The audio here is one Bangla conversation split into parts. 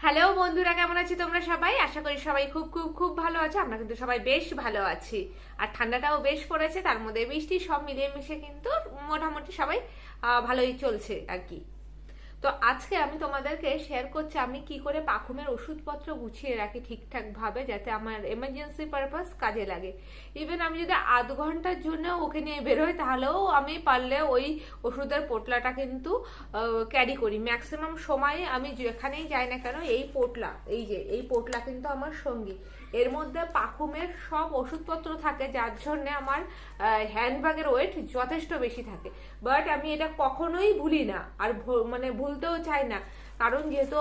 হ্যালো বন্ধুরা, কেমন আছি তোমরা সবাই? আশা করি সবাই খুব খুব খুব ভালো আছে। আমরা কিন্তু সবাই বেশ ভালো আছি। আর ঠান্ডাটাও বেশ পড়েছে, তার মধ্যে বৃষ্টি, সব মিলিয়ে মিশে কিন্তু মোটামুটি সবাই ভালোই চলছে আর কি। তো আজকে আমি তোমাদেরকে শেয়ার করছি আমি কি করে পাখুমের ওষুধপত্র গুছিয়ে রাখি ঠিকঠাক ভাবে, যাতে আমার এমার্জেন্সি পারপাস কাজে লাগে। ইভেন আমি যদি আধ ঘন্টার জন্য ওকে নিয়ে বেরোই, তাহলেও আমি পারলে ওই ওষুধের পোটলাটা কিন্তু ক্যারি করি। ম্যাক্সিমাম সময়ে আমি যেখানেই যাই না কেন এই পোটলা, এই পোটলা কিন্তু আমার সঙ্গী। এর মধ্যে পাখুমের সব ওষুধপত্র থাকে, যার জন্য আমার হ্যান্ডব্যাগের ওয়েট যথেষ্ট বেশি থাকে। বাট আমি এটা কখনোই ভুলি না, আর মানে ভুলতেও চাই না, কারণ যেহেতু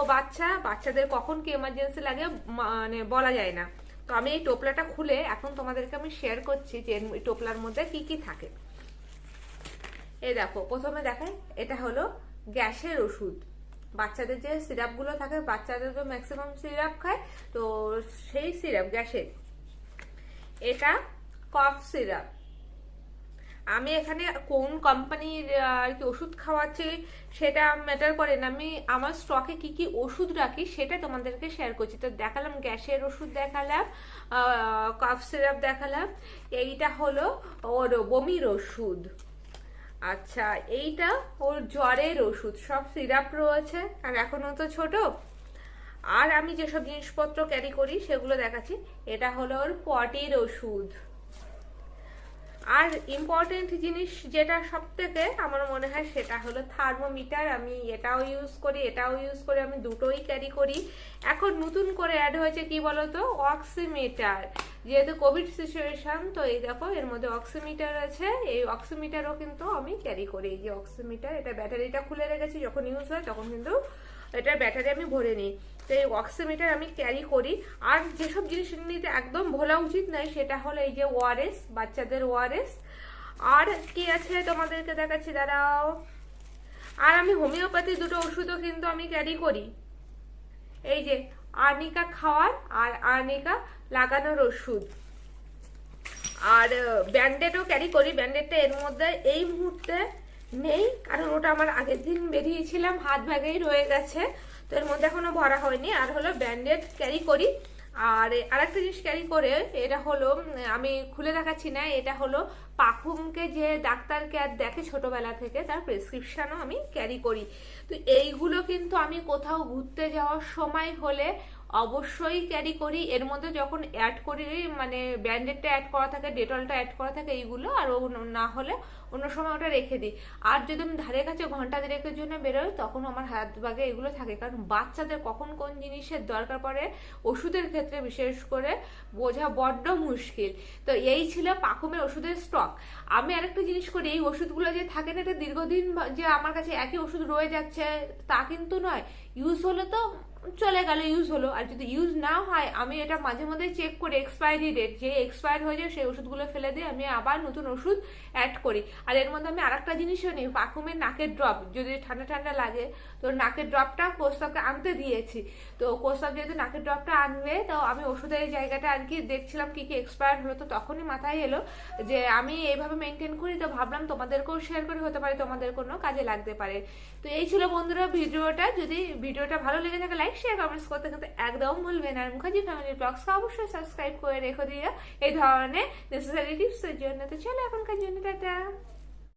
বাচ্চাদের কখন কি এমার্জেন্সি লাগে মানে বলা যায় না। তো আমি এই টোপলাটা খুলে এখন তোমাদেরকে আমি শেয়ার করছি যে এই টোপলার মধ্যে কি কি থাকে। এই দেখো, প্রথমে দেখাই, এটা হলো গ্যাসের ওষুধ। বাচ্চাদের যে সিরাপগুলো থাকে, বাচ্চাদের তো ম্যাক্সিমাম সিরাপ খায়, তো সেই সিরাপ গ্যাসের। এটা কফ সিরাপ। আমি এখানে কোন কোম্পানির আর কি ওষুধ খাওয়াচ্ছি সেটা ম্যাটার করে না, আমি আমার স্টকে কি কি ওষুধ রাখি সেটা তোমাদেরকে শেয়ার করছি। তো দেখালাম গ্যাসের ওষুধ, দেখালাম কফ সিরাপ, দেখালাম এইটা হলো ওর বমির ওষুধ। আচ্ছা, এইটা ওর জ্বরের ওষুধ, সব সিরাপ রয়েছে, আর এখনো তো ছোট। আর আমি যেসব জিনিসপত্র ক্যারি করি সেগুলো দেখাচ্ছি। এটা হলো ওর পটির ওষুধ। আর ইম্পর্টেন্ট জিনিস যেটা সব থেকে আমার মনে হয় সেটা হলো থার্মোমিটার। আমি এটাও ইউজ করি, আমি দুটোই ক্যারি করি। এখন নতুন করে অ্যাড হয়েছে কি বলতো, অক্সিমিটার। যেহেতু কোভিড সিচুয়েশন, তো এই দেখো এর মধ্যে অক্সিমিটার আছে। এই অক্সিমিটারও কিন্তু আমি ক্যারি করি। এই যে অক্সিমিটার, এটা ব্যাটারিটা খুলে রেখেছি, যখন ইউজ হয় তখন কিন্তু এটার ব্যাটারি আমি ভরে নিই। তো এই অক্সিমিটার আমি ক্যারি করি। আর যেসব জিনিস নিতে একদম ভোলা উচিত নয় সেটা হলো এই যে ওআরএস, বাচ্চাদের ওআরএস। আর কি আছে তোমাদেরকে দেখাচ্ছি, দাঁড়াও। আর আমি হোমিওপ্যাথি দুটো ওষুধও কিন্তু আমি ক্যারি করি। এই যে আর্নিকা খাওয়ার আর আর্নিকা লাগানোর ওষুধ। আর ব্যান্ডেডও ক্যারি করি। ব্যান্ডেডটা এর মধ্যে এই মুহূর্তে নেই, কারণ ওটা আমার আগের দিন বেরিয়েছিলাম, হাত ব্যাগেই রয়ে গেছে, তো এর মধ্যে এখনো ভরা হয়নি। আর হলো ব্যান্ডেড ক্যারি করি। আর আরেকটা জিনিস ক্যারি করে, এটা হলো, আমি খুলে দেখাচ্ছি না, এটা হলো পাখুমকে যে ডাক্তারকে আর দেখে ছোটবেলা থেকে, তার প্রেসক্রিপশনও আমি ক্যারি করি। তো এইগুলো কিন্তু আমি কোথাও ঘুরতে যাওয়ার সময় হলে অবশ্যই ক্যারি করি। এর মধ্যে যখন অ্যাড করি, মানে ব্যান্ডেডটা অ্যাড করা থাকে, ডেটলটা অ্যাড করা থাকে এইগুলো, আর না হলে অন্য সময় ওটা রেখে দিই। আর যদি আমি ধারে কাছে ঘন্টা দেড়েকের জন্য বেরোই, তখন আমার হাত ব্যাগে এগুলো থাকে, কারণ বাচ্চাদের কখন কোন জিনিসের দরকার পড়ে ওষুধের ক্ষেত্রে বিশেষ করে বোঝা বড্ড মুশকিল। তো এই ছিল পাখুমের ওষুধের স্টক। আমি আরেকটা জিনিস করি, এই ওষুধগুলো যে থাকে না, এটা দীর্ঘদিন যে আমার কাছে একই ওষুধ রয়ে যাচ্ছে তা কিন্তু নয়। ইউজ হলে তো চলে গেল, ইউজ হলো। আর যদি ইউজ না হয়, আমি এটা মাঝে মধ্যে চেক করি এক্সপায়ারি ডেট, যে এক্সপায়ার হয়ে যায় সেই ওষুধগুলো ফেলে দিয়ে আমি আবার নতুন ওষুধ অ্যাড করি। আর এর মধ্যে আমি আরেকটা জিনিসও নিই, পাখুমের নাকের ড্রপ, যদি ঠান্ডা ঠান্ডা লাগে তো নাকের ড্রপটা কোস্তাবকে আনতে দিয়েছি। তো কোস্তাব যেহেতু নাকের ড্রপটা আনবে, তো আমি ওষুধের জায়গাটা আর কি দেখছিলাম কি কি এক্সপায়ার হলো, তো তখনই মাথায় এলো যে আমি এইভাবে মেনটেন করি, তো ভাবলাম তোমাদেরকেও শেয়ার করি, হতে পারে তোমাদের কোনো কাজে লাগতে পারে। তো এই ছিল বন্ধুরা ভিডিওটা। যদি ভিডিওটা ভালো লেগে থাকে লাইক শেয়ার কমেন্টস করতে কিন্তু একদম ভুলবেন। আর মুখার্জি ফ্যামিলি ব্লগসকে অবশ্যই সাবস্ক্রাইব করে রেখে দিয়ে এই ধরনের নেসেসারি টিপসের জন্য। তো চলো এখনকার জন্য টাটা।